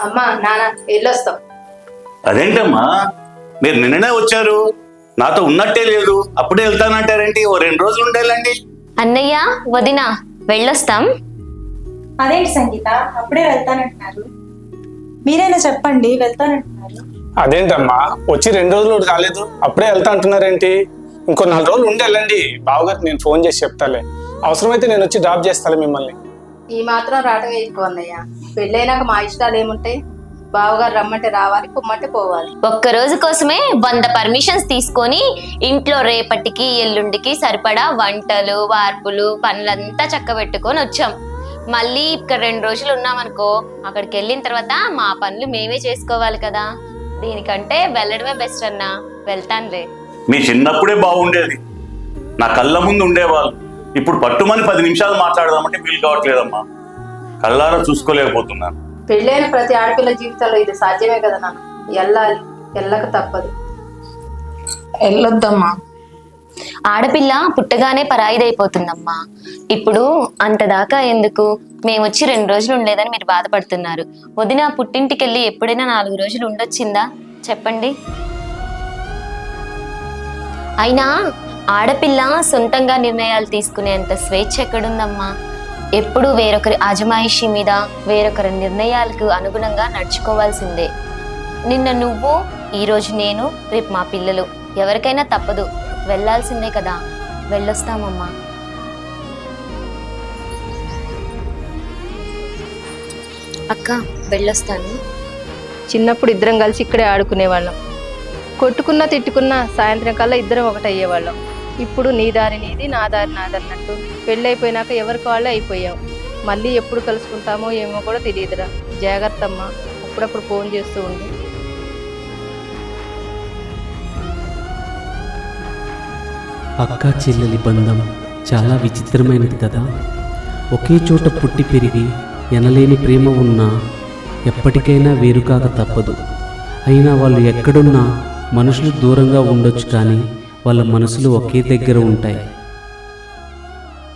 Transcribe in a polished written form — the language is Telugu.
అమ్మా నాన్న వెళ్ళొస్తాం. అదేంటమ్మా మీరు నిన్ననే వచ్చారు, నాతో ఉన్నట్టే లేదు, అప్పుడే వెళ్తానంటారేంటి? ఓ 2 రోజులు ఉండేలండి. అన్నయ్య వదిన వెళ్ళొస్తాం. అదేంటి సంగీత అప్పుడే వెళ్తానంటున్నారు? మీరైనా చెప్పండి, వెళ్తానంటున్నారు. అదేంటమ్మా వచ్చి 2 రోజులు కాలేదు, అప్పుడే వెళ్తా అంటున్నారేంటి? ఇంకో 4 రోజులు ఉండి వెళ్ళండి. బావగారికి నేను ఫోన్ చేసి చెప్తాలే, అవసరమైతే నేను వచ్చి డ్రాప్ చేస్తాలే మిమ్మల్ని. ఈ మాత్రం రావడం ఎక్కువ అన్నయ్య. పెళ్ళైనాక మా ఇష్టాలు ఏముంటాయి? బావగారు రమ్మంటే రావాలి, పొమ్మంటే పోవాలి. ఒక్క రోజు కోసమే 100 పర్మిషన్స్ తీసుకొని ఇంట్లో రేపటికి ఎల్లుండికి సరిపడా వంటలు వార్పులు పనులంతా చక్కబెట్టుకొని వచ్చాం. మళ్ళీ ఇక్కడ 2 రోజులు ఉన్నామనుకో, అక్కడికి వెళ్ళిన తర్వాత మా పనులు మేమే చేసుకోవాలి కదా. దీనికంటే వెళ్ళడమే బెస్ట్ అన్నా. వెళ్తానులే. మీ చిన్నప్పుడే బాగుండేది, నా కళ్ళ ముందు ఉండేవాళ్ళు. ఇప్పుడు పట్టుమని 10 నిమిషాలు మాట్లాడదామంటే వీలు కావట్లేదమ్మా. కళ్ళారా చూసుకోలేకపోతున్నాను. పెళ్ళైన ప్రతి ఆడపిల్ల జీవితంలో ఇది సాధ్యమే కదా నాన్న. వెళ్ళాలి, వెళ్ళక తప్పదు. వెళ్ళొద్దమ్మా. ఆడపిల్ల పుట్టగానే పరాయిదైపోతుందమ్మా. ఇప్పుడు అంతదాకా ఎందుకు? మేము వచ్చి 2 రోజులు ఉండలేదని మీరు బాధపడుతున్నారు. వదిన పుట్టింటికి వెళ్ళి ఎప్పుడైనా 4 రోజులు ఉండొచ్చిందా చెప్పండి? అయినా ఆడపిల్ల సొంతంగా నిర్ణయాలు తీసుకునేంత స్వేచ్ఛ ఎక్కడుందమ్మా? ఎప్పుడు వేరొకరి ఆజమాయిషి మీద, వేరొకరి నిర్ణయాలకు అనుగుణంగా నడుచుకోవాల్సిందే. నిన్న నువ్వు, ఈరోజు నేను, రేపు మా పిల్లలు, ఎవరికైనా తప్పదు, వెళ్ళాల్సిందే కదా. వెళ్ళొస్తామమ్మా. అక్క వెళ్ళొస్తాను. చిన్నప్పుడు ఇద్దరం కలిసి ఇక్కడే ఆడుకునేవాళ్ళం. కొట్టుకున్నా తిట్టుకున్నా సాయంత్రం కల్లా ఇద్దరం ఒకటయ్యేవాళ్ళం. ఇప్పుడు నీ దారి నీది, నా దారి నాది అన్నట్టు పెళ్ళైపోయినాక ఎవరికి వాళ్ళే అయిపోయాం. మళ్ళీ ఎప్పుడు కలుసుకుంటామో ఏమో కూడా తెలియదురా. జాగ్రత్త అమ్మా, అప్పుడప్పుడు ఫోన్ చేస్తూ ఉండు. అక్క చెల్లెలి బంధం చాలా విచిత్రమైనది కదా. ఒకే చోట పుట్టి పెరిగి ఎనలేని ప్రేమ ఉన్నా ఎప్పటికైనా వేరుకాక తప్పదు. అయినా వాళ్ళు ఎక్కడున్నా మనుషులు దూరంగా ఉండొచ్చు, కానీ వాళ్ళ మనసులు ఒకే దగ్గర ఉంటాయి.